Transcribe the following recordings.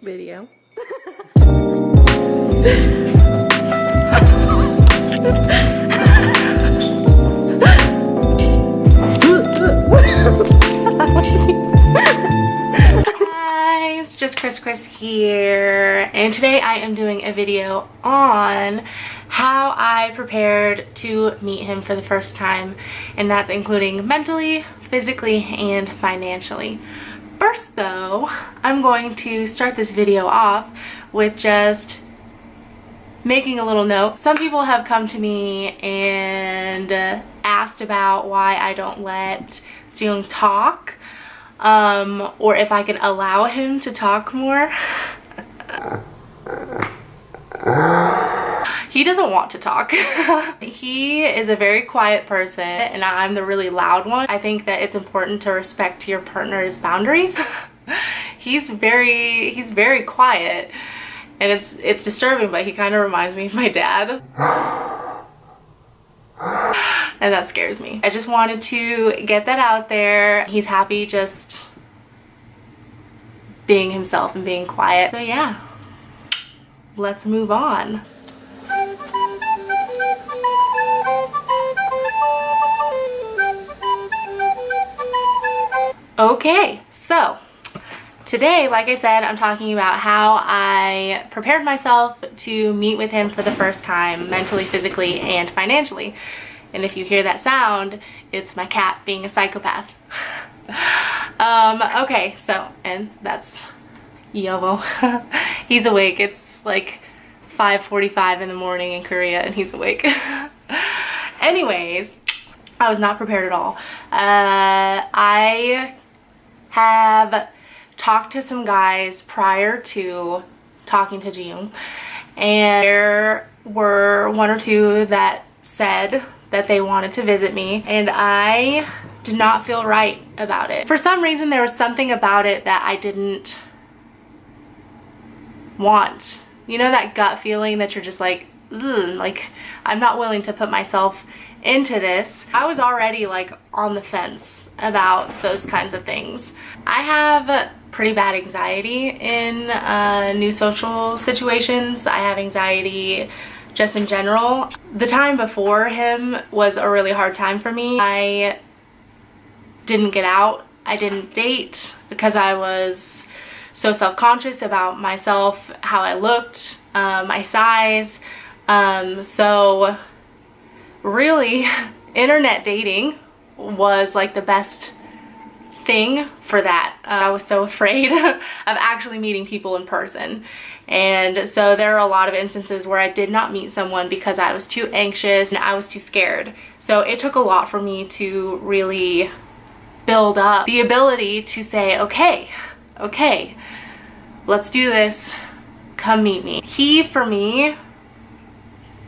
video. Guys, just Chris here, and today I am doing a video on how I prepared to meet him for the first time, and that's including mentally, physically, and financially. First though, I'm going to start this video off with just making a little note. Some people have come to me and asked about why I don't let Jung talk, or if I could allow him to talk more. He doesn't want to talk. He is a very quiet person and I'm the really loud one. I think that it's important to respect your partner's boundaries. He's very quiet and it's disturbing, but he kind of reminds me of my dad. And that scares me. I just wanted to get that out there. He's happy just being himself and being quiet. So yeah, let's move on. Okay, so today, like I said, I'm talking about how I prepared myself to meet with him for the first time, mentally, physically, and financially. And if you hear that sound, it's my cat being a psychopath. Okay, so, and that's Yovo. He's awake. It's like 5:45 in the morning in Korea and he's awake. Anyways, I was not prepared at all. I have talked to some guys prior to talking to Jung, and there were one or two that said that they wanted to visit me, and I did not feel right about it. For some reason, there was something about it that I didn't want. You know that gut feeling that you're just like, like I'm not willing to put myself into this. I was already like on the fence about those kinds of things. I have pretty bad anxiety in new social situations. I have anxiety just in general. The time before him was a really hard time for me. I didn't get out. I didn't date because I was so self-conscious about myself, how I looked, my size. So really, internet dating was like the best thing for that. I was so afraid of actually meeting people in person. And so there are a lot of instances where I did not meet someone because I was too anxious and I was too scared. So it took a lot for me to really build up the ability to say, okay, let's do this, come meet me. He, for me,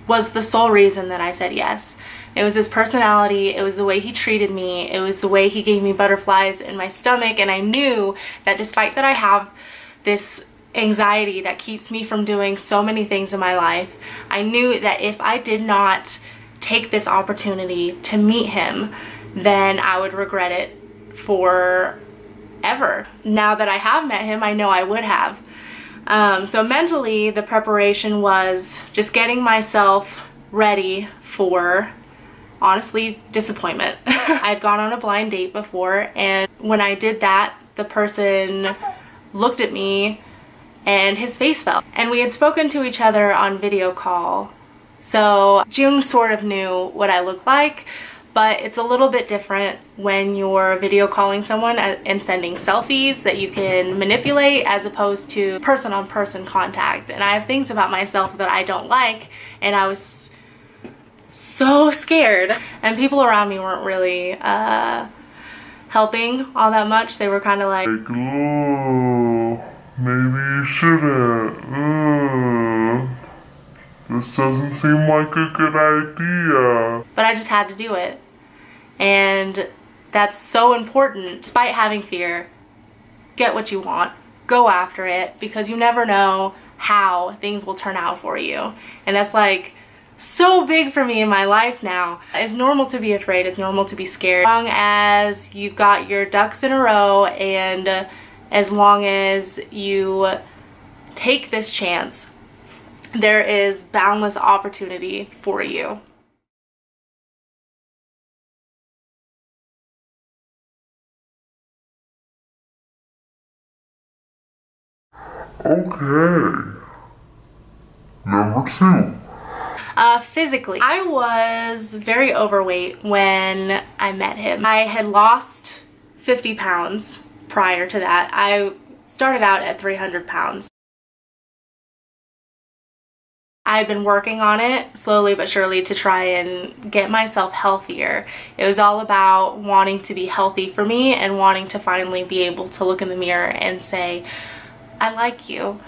was the sole reason that I said yes. It was his personality, it was the way he treated me, it was the way he gave me butterflies in my stomach, and I knew that despite that I have this anxiety that keeps me from doing so many things in my life, I knew that if I did not take this opportunity to meet him, then I would regret it forever. Now that I have met him, I know I would have. So mentally, the preparation was just getting myself ready for, honestly, disappointment. I had gone on a blind date before, and when I did that, the person looked at me and his face fell. And we had spoken to each other on video call, so Jung sort of knew what I looked like, but it's a little bit different when you're video calling someone and sending selfies that you can manipulate as opposed to person-on-person contact. And I have things about myself that I don't like, and I was so scared. And people around me weren't really helping all that much. They were kind of like, oh, maybe you shouldn't. This doesn't seem like a good idea. But I just had to do it. And that's so important. Despite having fear, get what you want. Go after it, because you never know how things will turn out for you. And that's like so big for me in my life now. It's normal to be afraid, it's normal to be scared. As long as you've got your ducks in a row and as long as you take this chance. There is boundless opportunity for you. Okay. Number 2. Physically, I was very overweight when I met him. I had lost 50 pounds prior to that. I started out at 300 pounds. I've been working on it slowly but surely to try and get myself healthier. It was all about wanting to be healthy for me and wanting to finally be able to look in the mirror and say, I like you.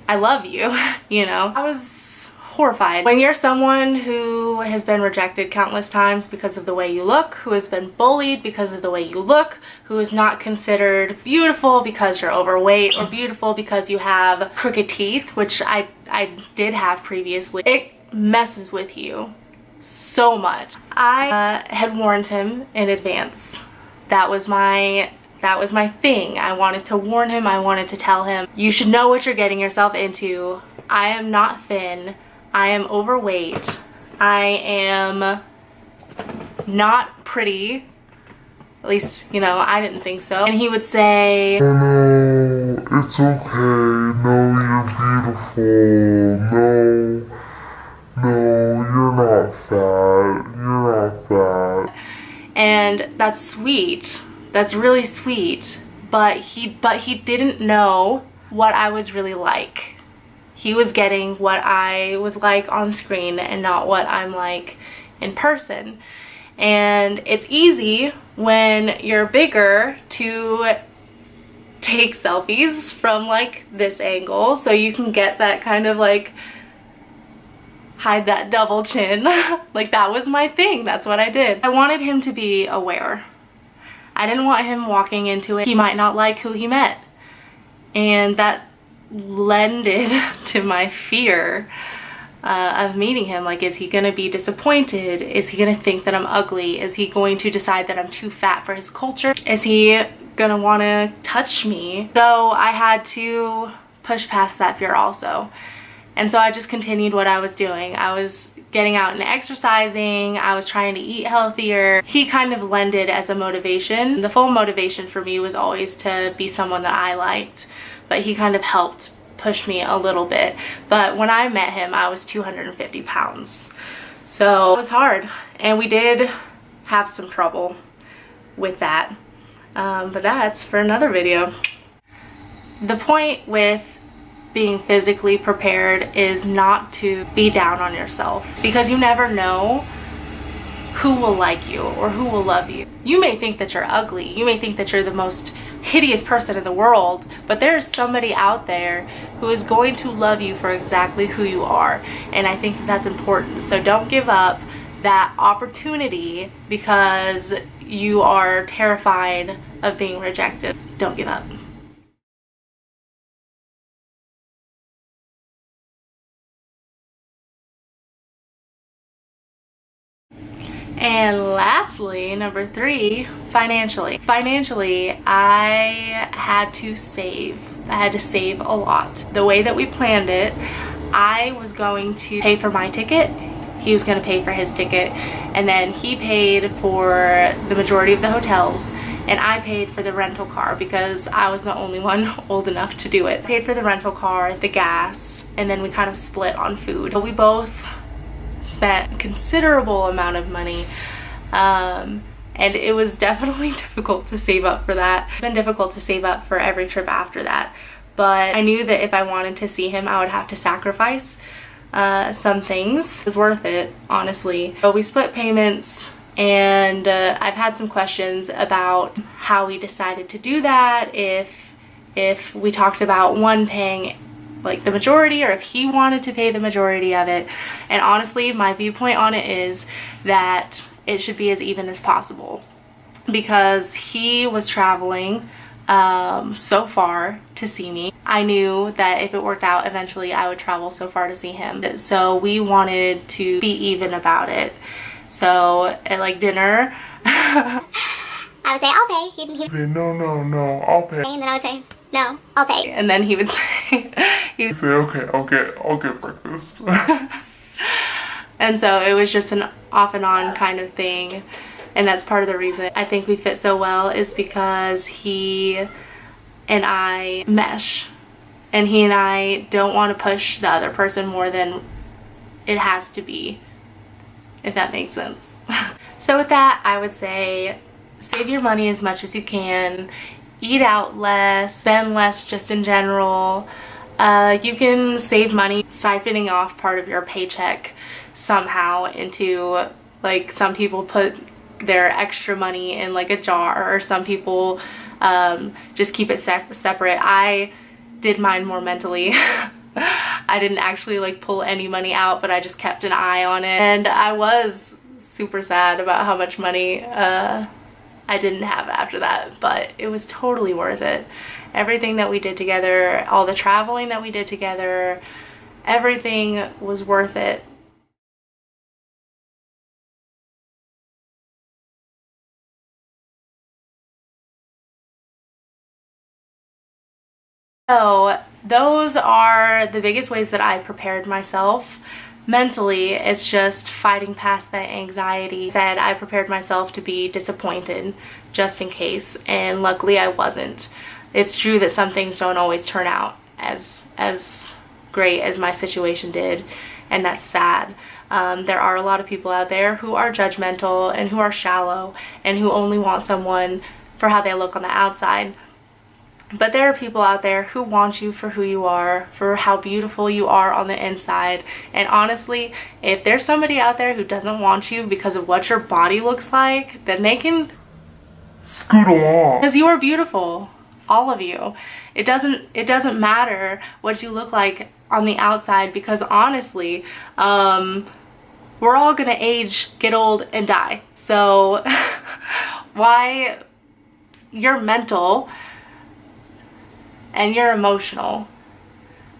I love you. You know, I was horrified. When you're someone who has been rejected countless times because of the way you look, who has been bullied because of the way you look, who is not considered beautiful because you're overweight or beautiful because you have crooked teeth, which I did have previously, it messes with you so much. I had warned him in advance. That was my thing. I wanted to warn him. I wanted to tell him, you should know what you're getting yourself into. I am not thin. I am overweight. I am not pretty. At least, you know, I didn't think so. And he would say, Oh no, it's okay. No, you're beautiful. No, you're not fat. You're not fat. and that's sweet. That's really sweet. But he didn't know what I was really like. He was getting what I was like on screen and not what I'm like in person. And it's easy when you're bigger to take selfies from like this angle so you can get that kind of like hide that double chin. Like that was my thing. That's what I did. I wanted him to be aware. I didn't want him walking into it. He might not like who he met. And that lended to my fear of meeting him. Like, is he gonna be disappointed? Is he gonna think that I'm ugly? Is he going to decide that I'm too fat for his culture? Is he gonna wanna touch me? So I had to push past that fear also. And so I just continued what I was doing. I was getting out and exercising. I was trying to eat healthier. He kind of lended as a motivation. The full motivation for me was always to be someone that I liked, but he kind of helped push me a little bit. But when I met him, I was 250 pounds. So it was hard. And we did have some trouble with that. But that's for another video. The point with being physically prepared is not to be down on yourself, because you never know who will like you or who will love you. You may think that you're ugly, you may think that you're the most hideous person in the world, but there's somebody out there who is going to love you for exactly who you are, and I think that's important. So don't give up that opportunity because you are terrified of being rejected. Don't give up. And lastly, number 3, financially. Financially, I had to save. I had to save a lot. The way that we planned it, I was going to pay for my ticket, he was going to pay for his ticket, and then he paid for the majority of the hotels, and I paid for the rental car because I was the only one old enough to do it. I paid for the rental car, the gas, and then we kind of split on food. But we both spent a considerable amount of money, and it was definitely difficult to save up for that. It's been difficult to save up for every trip after that, but I knew that if I wanted to see him, I would have to sacrifice some things. It was worth it, honestly. So we split payments, and I've had some questions about how we decided to do that, if we talked about one paying like the majority or if he wanted to pay the majority of it. And honestly, my viewpoint on it is that it should be as even as possible, because he was traveling so far to see me. I knew that if it worked out, eventually I would travel so far to see him. So we wanted to be even about it. So at like dinner, I would say, I'll pay. He'd Say, no, I'll pay. and then I would say, No. Okay. And then he would say, Say, okay, I'll get breakfast. and so it was just an off and on kind of thing. And that's part of the reason I think we fit so well, is because he and I mesh. And he and I don't want to push the other person more than it has to be, if that makes sense. So with that, I would say save your money as much as you can. Eat out less, spend less just in general. You can save money siphoning off part of your paycheck somehow into, like, some people put their extra money in like a jar, or some people just keep it separate. I did mine more mentally. I didn't actually like pull any money out, but I just kept an eye on it, and I was super sad about how much money I didn't have after that, but it was totally worth it. Everything that we did together, all the traveling that we did together, everything was worth it. So those are the biggest ways that I prepared myself. Mentally, it's just fighting past that anxiety. I prepared myself to be disappointed just in case, and luckily I wasn't. It's true that some things don't always turn out as great as my situation did, and that's sad. There are a lot of people out there who are judgmental and who are shallow and who only want someone for how they look on the outside. But there are people out there who want you for who you are, for how beautiful you are on the inside. And honestly, if there's somebody out there who doesn't want you because of what your body looks like, then they can Scoot along. because you are beautiful, all of you. It doesn't matter what you look like on the outside, because honestly, we're all gonna age, get old, and die. So why? You're mental and you're emotional.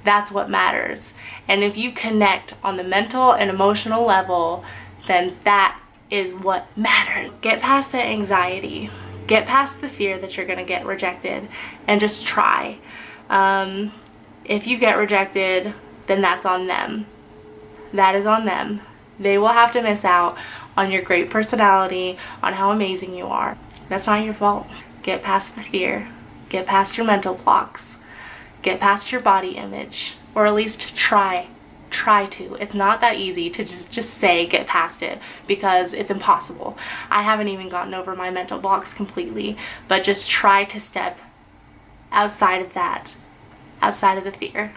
That's what matters. And if you connect on the mental and emotional level, then that is what matters. Get past the anxiety. Get past the fear that you're gonna get rejected, and just try. If you get rejected, then that's on them. That is on them. They will have to miss out on your great personality, on how amazing you are. That's not your fault. Get past the fear. Get past your mental blocks. Get past your body image, or at least try to. It's not that easy to just say get past it, because it's impossible. I haven't even gotten over my mental blocks completely, but just try to step outside of that, outside of the fear.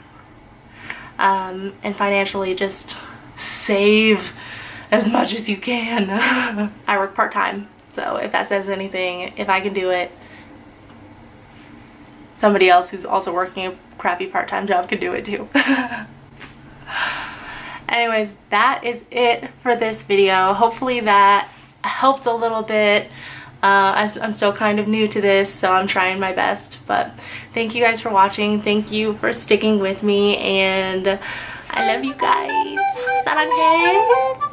And financially, just save as much as you can. I work part-time, so if that says anything, if I can do it, somebody else who's also working a crappy part-time job can do it too. Anyways, that is it for this video. Hopefully that helped a little bit. I'm still kind of new to this, so I'm trying my best, but thank you guys for watching. Thank you for sticking with me, and I love you guys. 사랑해.